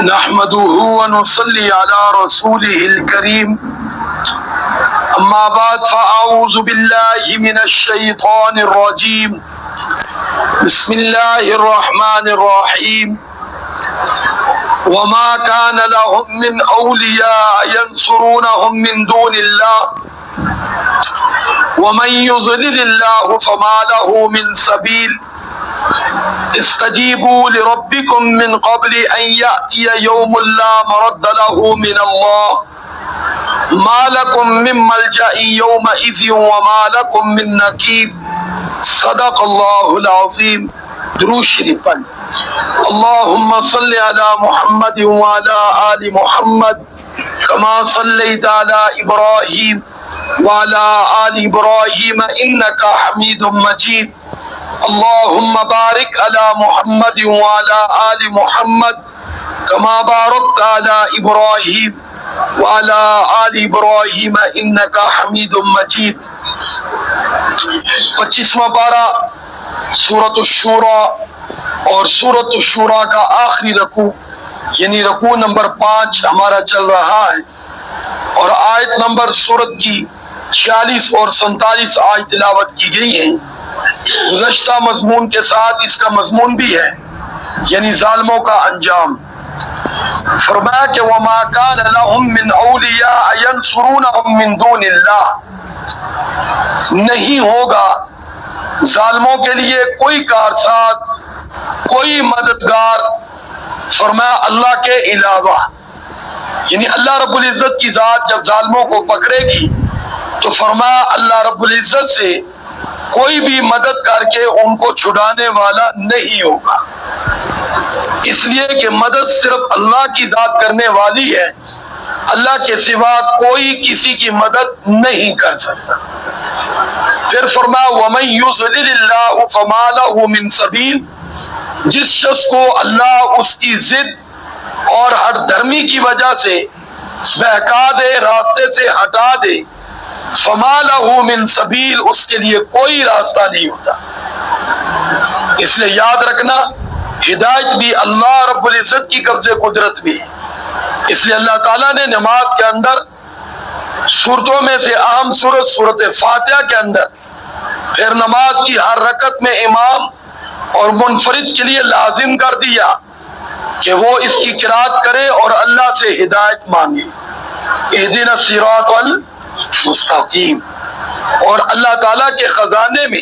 نحمده ونصلي على رسوله الكريم أما بعد فأعوذ بالله من الشيطان الرجيم بسم الله الرحمن الرحيم وما كان لهم من أولياء ينصرونهم من دون الله ومن يضلل الله فما له من سبيل استجيبوا لربكم من قبل أن يأتي يوم لا مرد له من الله ما لكم من ملجأ يومئذ وما لكم من نكير صدق الله العظيم. درود شریف پڑھ. اللهم صل على محمد وعلى آل محمد كما صليت على إبراهيم وعلى آل إبراهيم إنك حميد مجيد. اللهم بارك على محمد وعلى آل محمد كما باركت على إبراهيم وعلى آل إبراهيم إنك حميد مجيد. 25واں پارہ سورۃ الشورى اور سورۃ الشورى کا آخری رکوع یعنی رکوع نمبر 5 ہمارا چل رہا ہے، اور آیت نمبر سورت کی 46 اور 47 آیت تلاوت کی گئی ہیں. گزشتہ مضمون کے ساتھ اس کا مضمون بھی ہے، یعنی ظالموں کا انجام. فرمایا کہ وَمَا كَانَ لَهُم مِّنْ أَوْلِيَاءَ يَنْصُرُونَهُم مِّن دُونِ اللَّهِ، نہیں ہوگا ظالموں کے لیے کوئی کارساز، کوئی مددگار، فرمایا اللہ کے علاوہ. یعنی اللہ رب العزت کی ذات جب ظالموں کو پکڑے گی تو فرمایا اللہ رب العزت سے کوئی بھی مدد کر کے ان کو چھڑانے والا نہیں ہوگا، اس لیے کہ مدد صرف اللہ کی ذات کرنے والی ہے، اللہ کے سوا کوئی کسی کی مدد نہیں کر سکتا. پھر فرمایا وَمَن يُضْلِلِ اللَّهُ فَمَا لَهُ مِن سَبِيلٍ، جس شخص کو اللہ اس کی ضد اور ہر دھرمی کی وجہ سے بہکا دے، راستے سے ہٹا دے، فما لہ من سبیل، اس کے لیے کوئی راستہ نہیں ہوتا. اس لیے یاد رکھنا ہدایت بھی اللہ رب العزت کی قبضے قدرت بھی ہے. اس لیے اللہ تعالیٰ نے نماز کے اندر سورتوں میں سے اہم سورت سورت فاتحہ کے اندر، پھر نماز کی ہر رکعت میں امام اور منفرد کے لیے لازم کر دیا کہ وہ اس کی قرات کرے اور اللہ سے ہدایت مانگے، اہدنا الصراط مستقیم. اور اللہ تعالیٰ کے خزانے میں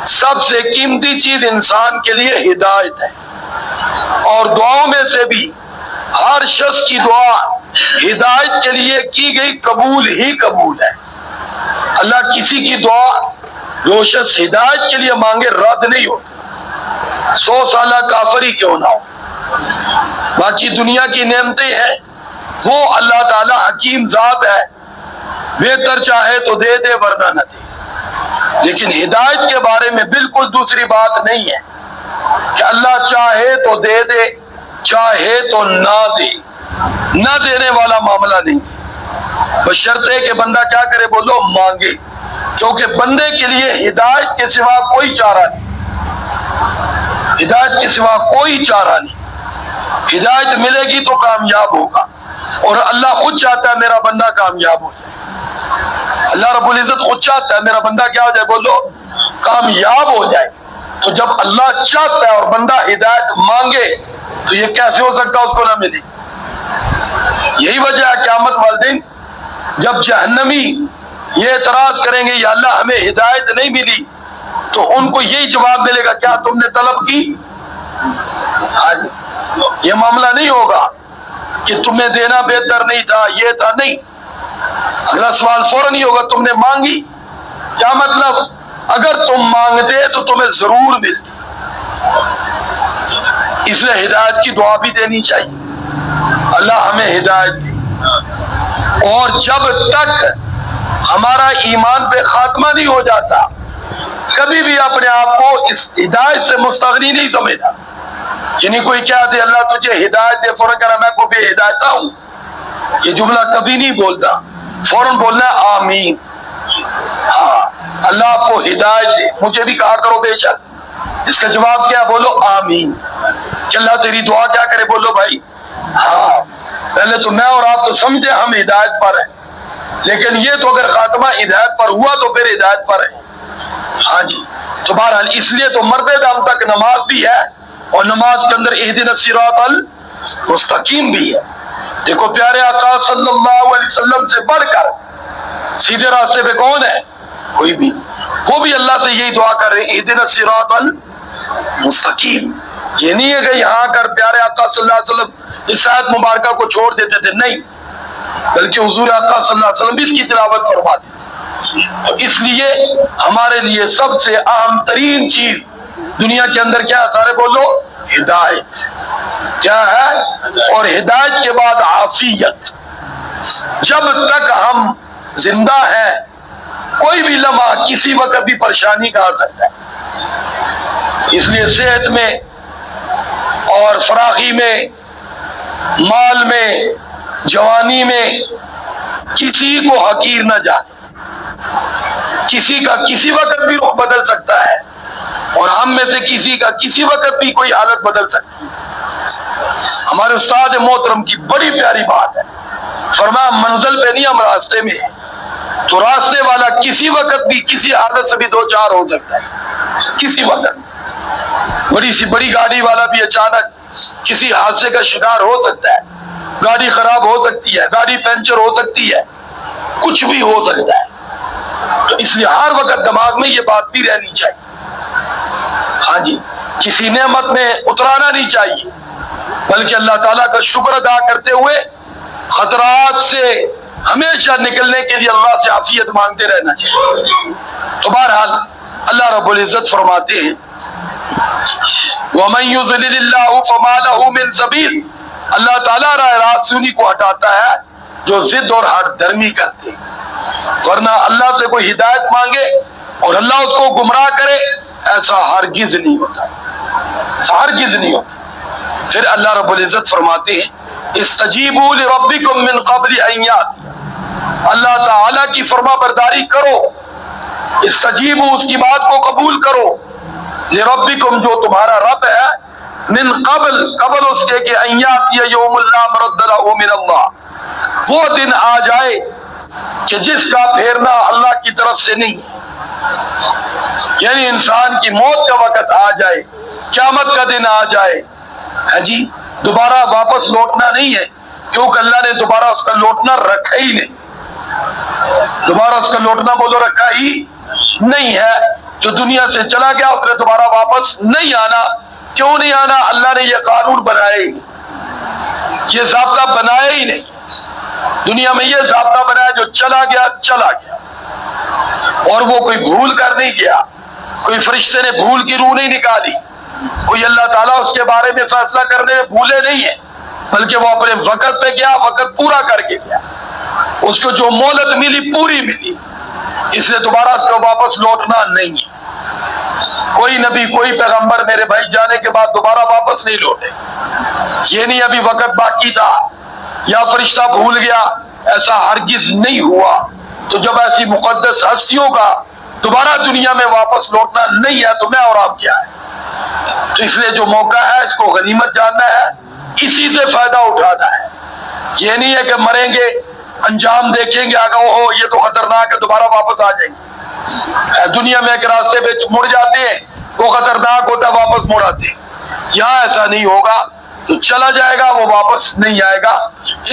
سب سے قیمتی چیز انسان کے لیے ہدایت ہے، اور دعاؤں میں سے بھی ہر شخص کی دعا ہدایت کے لیے کی گئی قبول ہی قبول ہے. اللہ کسی کی دعا جو شخص ہدایت کے لیے مانگے رد نہیں ہوتی، 100 سالہ کافر ہی کیوں نہ ہو. باقی دنیا کی نعمتیں ہیں وہ اللہ تعالیٰ حکیم ذات ہے، بہتر چاہے تو دے دے ورنہ نہ دے. لیکن ہدایت کے بارے میں بالکل دوسری بات نہیں ہے کہ اللہ چاہے تو دے دے، چاہے تو نہ دے، نہ دینے والا معاملہ نہیں. بشرطے کہ بندہ کیا کرے، بولو مانگے، کیونکہ بندے کے لیے ہدایت کے سوا کوئی چارہ نہیں، ہدایت کے سوا کوئی چارہ نہیں. ہدایت ملے گی تو کامیاب ہوگا، اور اللہ خود چاہتا ہے میرا بندہ کامیاب ہو جائے. اللہ رب العزت خود چاہتا ہے میرا بندہ کیا ہو جائے، بولو کامیاب ہو جائے. تو جب اللہ چاہتا ہے اور بندہ ہدایت مانگے تو یہ کیسے ہو سکتا اس کو نہ ملے؟ یہی وجہ ہے قیامت والے دن جب جہنمی یہ اعتراض کریں گے یا اللہ ہمیں ہدایت نہیں ملی، تو ان کو یہی جواب ملے گا کیا تم نے طلب کی؟ یہ معاملہ نہیں ہوگا کہ تمہیں دینا بہتر نہیں تھا، یہ تھا، نہیں. اگلا سوال فوراً ہی ہوگا تم نے مانگی، کیا مطلب؟ اگر تم مانگتے تو تمہیں ضرور ملتی. اس لیے ہدایت کی دعا بھی دینی چاہیے، اللہ ہمیں ہدایت دی. اور جب تک ہمارا ایمان پہ خاتمہ نہیں ہو جاتا کبھی بھی اپنے آپ کو اس ہدایت سے مستغنی نہیں سمجھنا. یعنی کوئی کیا دے اللہ تجھے ہدایت دے، فوراً کہنا میں کو بھی ہدایتہ ہوں، یہ جملہ کبھی نہیں بولتا. فوراً بولنا ہے آمین، ہاں اللہ آپ کو ہدایت دے، مجھے بھی کہا کرو بے شک. اس کا جواب کیا؟ بولو آمین. کہ اللہ تیری دعا کیا کرے؟ بولو بھائی ہاں پہلے تو میں اور آپ تو سمجھے ہم ہدایت پر ہیں، لیکن یہ تو اگر خاتمہ ہدایت پر ہوا تو پھر ہدایت پر ہے۔ ہاں جی، تو بہرحال اس لیے تو مرد دم تک نماز بھی ہے، اور نماز کے اندر اہدنا الصراط المستقیم بھی ہے۔ دیکھو پیارے آقا صلی اللہ علیہ وسلم سے بڑھ کر سیدھے راستے پہ کون ہے؟ کوئی بھی۔ وہ بھی اللہ سے یہی دعا کر رہے ہیں اہدنا الصراط المستقیم۔ یہ نہیں ہے کہ یہاں کر پیارے آقا صلی اللہ علیہ وسلم اس آیت مبارکہ کو چھوڑ دیتے تھے، نہیں، بلکہ حضور آقا صلی اللہ علیہ وسلم بھی اس کی تلاوت فرماتے ہیں۔ اس لیے ہمارے لیے سب سے اہم ترین چیز دنیا کے اندر کیا ہے؟ سارے بولو ہدایت کیا ہے، اور ہدایت کے بعد عافیت۔ جب تک ہم زندہ ہیں کوئی بھی لمحہ کسی وقت بھی پریشانی کا آ سکتا ہے، اس لیے صحت میں اور فراخی میں، مال میں، جوانی میں کسی کو حقیر نہ جانے۔ کسی کا کسی وقت بھی رخ بدل سکتا ہے، اور ہم میں سے کسی کا کسی وقت بھی کوئی حالت بدل سکتی ہے۔ ہمارے استاد محترم کی بڑی پیاری بات ہے، فرمایا منزل پہ نہیں ہم راستے میں ہیں، تو راستے والا کسی وقت بھی کسی حالت سے بھی دو چار ہو سکتا ہے، کسی وقت۔ بڑی سی بڑی گاڑی والا بھی اچانک کسی حادثے کا شکار ہو سکتا ہے، گاڑی خراب ہو سکتی ہے، گاڑی پنچر ہو سکتی ہے، کچھ بھی ہو سکتا ہے۔ تو اس لیے ہر وقت دماغ میں یہ بات بھی رہنی چاہیے، ہاں جی، کسی نعمت میں اترانا نہیں چاہیے، بلکہ اللہ تعالیٰ کا شکر ادا کرتے ہوئے خطرات سے ہمیشہ نکلنے کے لیے اللہ سے عافیت مانگتے رہنا چاہیے۔ تو بہرحال اللہ رب العزت فرماتے ہیں وَمَن يُضْلِلِ اللَّهُ فَمَا لَهُ مِن سَبِيلٍ، اللہ تعالیٰ راہ راست سے انہیں کو ہٹاتا ہے جو ضد اور ہٹ درمی کرتے ہیں، ورنہ اللہ سے کوئی ہدایت مانگے اور اللہ اس کو گمراہ کرے، ایسا ہرگز نہیں ہوتا، ہرگز نہیں ہوتا۔ پھر اللہ رب العزت فرماتے ہیں استجیبوا لربکم من قبل ان یأتی، اللہ تعالیٰ کی فرما برداری کرو، استجیبوا اس کی بات کو قبول کرو، لربکم جو تمہارا رب ہے، من قبل قبل اس کے کہ ان یأتی یوم لا مرد له من اللہ، وہ دن آ جائے کہ جس کا پھیرنا اللہ کی طرف سے نہیں ہے، یعنی انسان کی موت کا وقت آ جائے، قیامت کا دن آ جائے، ہے جی، دوبارہ واپس لوٹنا نہیں ہے، کیونکہ اللہ نے دوبارہ اس کا لوٹنا رکھا ہی نہیں، دوبارہ اس کا لوٹنا بولو رکھا ہی نہیں ہے۔ جو دنیا سے چلا گیا اس نے دوبارہ واپس نہیں آنا۔ کیوں نہیں آنا؟ اللہ نے یہ قانون بنایا ہی نہیں، یہ ضابطہ بنایا ہی نہیں، دنیا میں یہ ضابطہ بنایا جو چلا گیا چلا گیا، اور وہ کوئی بھول کر نہیں گیا، کوئی فرشتے نے بھول کی روح نہیں نکالی، کوئی اللہ تعالیٰ اس کے بارے میں فیصلہ کرنے میں بھولے نہیں ہیں، بلکہ وہ اپنے وقت پہ گیا، وقت پورا کر کے گیا، اس کو جو مہلت ملی پوری ملی، اس لیے دوبارہ اس کو واپس لوٹنا نہیں ہے۔ کوئی نبی کوئی پیغمبر میرے بھائی جانے کے بعد دوبارہ واپس نہیں لوٹے، یہ نہیں ابھی وقت باقی تھا یا فرشتہ بھول گیا، ایسا ہرگز نہیں ہوا۔ تو جب ایسی مقدس ہستیوں کا دوبارہ دنیا میں واپس لوٹنا نہیں ہے تو میں اور آپ کیا ہے؟ تو اس لیے جو موقع ہے اس کو غنیمت جاننا ہے، اسی سے فائدہ اٹھانا ہے۔ یہ نہیں ہے کہ مریں گے انجام دیکھیں گے آگا ہو یہ تو خطرناک ہے دوبارہ واپس آ جائیں گے، دنیا میں ایک راستے پہ مڑ جاتے ہیں وہ خطرناک ہوتا ہے واپس مڑ آتے ہیں، یہاں ایسا نہیں ہوگا، تو چلا جائے گا وہ واپس نہیں آئے گا،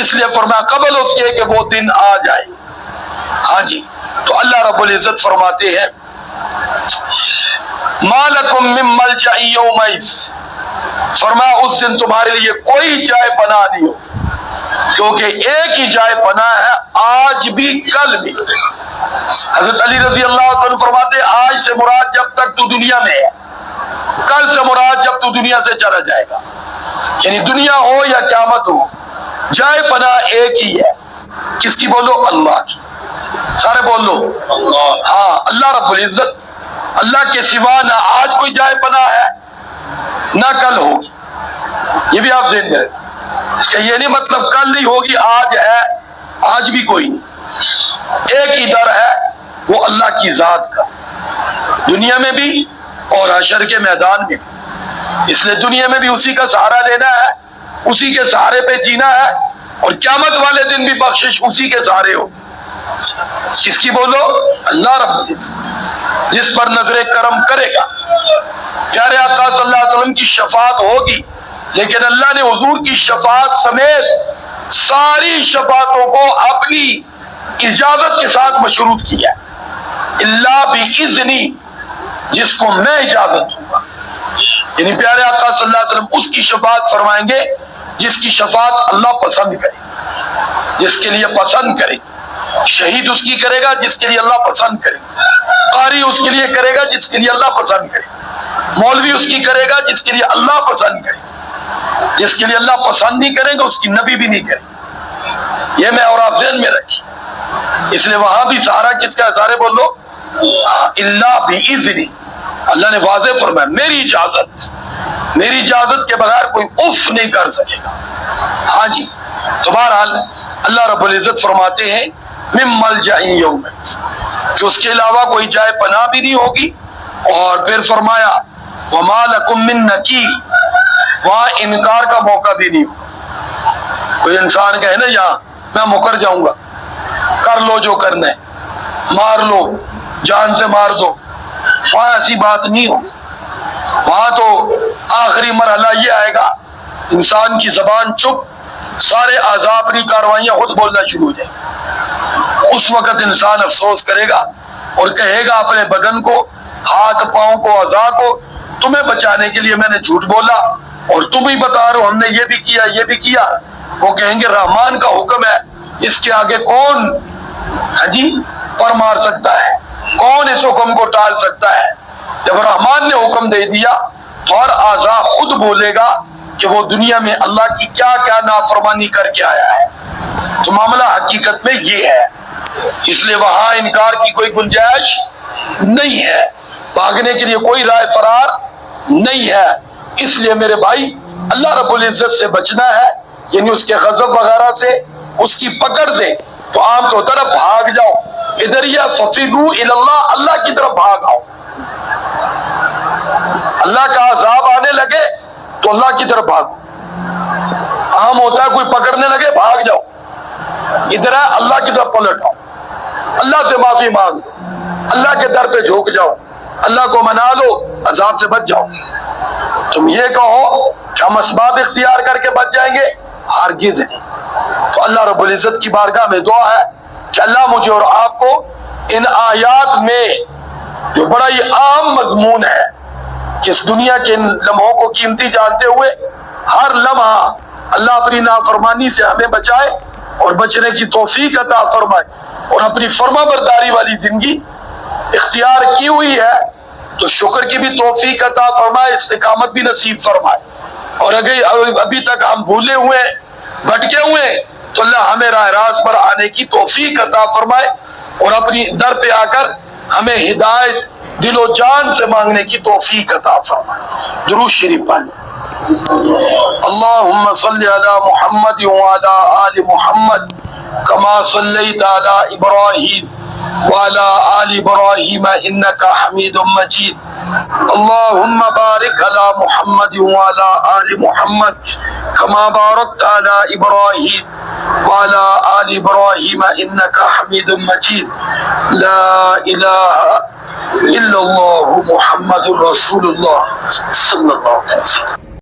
اس لیے فرمایا قبل اس کے کہ وہ دن آ جائے۔ ہاں جی، تو اللہ رب العزت فرماتے ہیں مَا لَكُم مِّن مَلْجَإٍ يَوْمَئِذٍ، فرمایا اس دن تمہارے لیے کوئی جائے پناہ نہیں ہو، کیونکہ ایک ہی جائے پناہ ہے، آج بھی کل بھی۔ حضرت علی رضی اللہ عنہ فرماتے ہیں آج سے مراد جب تک تو دنیا میں ہے، کل سے مراد جب تو دنیا سے چلا جائے گا، یعنی دنیا ہو یا قیامت ہو، جائے پناہ ایک ہی ہے۔ کس کی بولو؟ اللہ کی، سارے بول لو اللہ۔ ہاں، اللہ رب العزت، اللہ کے سوا نہ آج کوئی جائے پناہ ہے نہ کل ہوگی، یہ بھی آپ ذہن میں رکھیں۔ اس کا یہ نہیں مطلب کل نہیں ہوگی، آج ہے، آج بھی کوئی نہیں، ایک ہی در ہے وہ اللہ کی ذات کا، دنیا میں بھی اور حشر کے میدان میں بھی۔ اس لیے دنیا میں بھی اسی کا سہارا لینا ہے اسی کے سہارے پہ جینا ہے، اور قیامت والے دن بھی بخشش اسی کے سہارے ہو۔ کس کی بولو؟ اللہ رب العزت، جس پر نظر کرم کرے گا۔ پیارے آقا صلی اللہ علیہ وسلم کی شفاعت ہوگی، لیکن اللہ نے حضور کی شفاعت سمیت ساری شفاعتوں کو اپنی اجازت کے ساتھ مشروط کیا، اللہ بِإِذْنِی، جس کو میں اجازت دوں گا۔ یعنی پیارے آقا صلی اللہ علیہ وسلم اس کی شفاعت فرمائیں گے جس کی شفاعت اللہ پسند کرے، جس کے لیے پسند کرے۔ شہید اس کی کرے گا جس کے لیے اللہ پسند کرے، قاری اس کے لیے کرے گا جس کے لیے اللہ پسند کرے، مولوی اس کی کرے گا جس کے لیے اللہ پسند کرے۔ جس کے لیے اللہ پسند نہیں کرے گا اس کی نبی بھی نہیں کرے۔ یہ میں اور آپ ذہن میں رکھیں۔ اس لیے وہاں بھی سہارا کس کا ہے؟ سارے بولو اللہ بِإِذْنِی، اللہ نے واضح فرمایا میری اجازت کے بغیر کوئی اف نہیں کر سکے گا۔ ہاں جی، تو بہرحال اللہ رب العزت فرماتے ہیں مِن مَلْجَإٍ یوم، کہ اس کے علاوہ کوئی جائے پناہ بھی نہیں ہوگی، اور پھر فرمایا وَمَا لَكُم مِّن نَكِيرٍ، وہاں انکار کا موقع بھی نہیں ہوگا۔ کوئی انسان کہے نا یہاں میں مکر جاؤں گا، کر لو جو کرنا ہے، مار لو، جان سے مار دو، وہاں ایسی بات نہیں ہوگی۔ وہاں تو آخری مرحلہ یہ آئے گا انسان کی زبان چپ، سارے اعضاء اپنی کاروائیاں خود بولنا شروع ہو جائیں۔ اس وقت انسان افسوس کرے گا اور کہے گا اپنے بدن کو، ہاتھ پاؤں کو، اعضاء کو، تمہیں بچانے کے لیے میں نے جھوٹ بولا اور تم ہی بتا رہے ہو ہم نے یہ بھی کیا یہ بھی کیا۔ وہ کہیں گے رحمان کا حکم ہے، اس کے آگے کون ہاں جی پر مار سکتا ہے، کون اس حکم کو ٹال سکتا ہے؟ جب رحمان نے حکم دے دیا تو ہر اعضاء خود بولے گا کہ وہ دنیا میں اللہ کی کیا کیا نافرمانی کر کے آیا ہے۔ تو معاملہ حقیقت میں یہ ہے، اس لیے وہاں انکار کی کوئی گنجائش نہیں ہے، بھاگنے کے لیے کوئی رائے فرار نہیں ہے۔ اس لیے میرے بھائی اللہ رب العزت سے بچنا ہے، یعنی اس کے غضب وغیرہ سے، اس کی پکڑ سے تو عام طور طرف بھاگ جاؤ، ادھر یا ففروا الی اللہ، اللہ کی طرف بھاگ آؤ۔ اللہ کا عذاب آنے لگے تو اللہ کی طرف بھاگو۔ عام ہوتا ہے کوئی پکڑنے لگے بھاگ جاؤ، ادھر ہے اللہ کی طرف پلٹ آؤ، اللہ سے معافی مانگ لو، اللہ کے در پہ جھوک جاؤ، اللہ کو منا لو، عذاب سے بچ جاؤ۔ تم یہ کہو کہ ہم اسباب اختیار کر کے بچ جائیں گے، ہرگز نہیں۔ تو اللہ رب العزت کی بارگاہ میں دعا ہے کہ اللہ مجھے اور آپ کو ان آیات میں جو بڑا ہی عام مضمون ہے کہ اس دنیا کے ان لمحوں کو قیمتی جانتے ہوئے ہر لمحہ اللہ اپنی نافرمانی سے ہمیں بچائے اور بچنے کی توفیق عطا فرمائے، اور اپنی فرما برداری والی زندگی اختیار کی ہوئی ہے تو شکر کی بھی توفیق عطا فرمائے، استقامت بھی نصیب فرمائے، اور اگر ابھی تک ہم بھولے ہوئے بھٹکے ہوئے تو اللہ ہمیں راہ راست پر آنے کی توفیق عطا فرمائے، اور اپنی در پہ آ کر ہمیں ہدایت دل و جان سے مانگنے کی توفیق عطا فرمائے۔ درود شریف پڑھیں۔ اللہم صلی علی محمد وعلی آل محمد کما صلیت علی ابراہیم وعلی آل ابراہیم انک حمید مجید۔ اللہم بارک علی محمد وعلی آل محمد کما بارکت علی ابراہیم وعلی آل ابراہیم انک حمید مجید۔ لا الہ الا اللہ محمد رسول اللہ صلی اللہ علیہ وسلم۔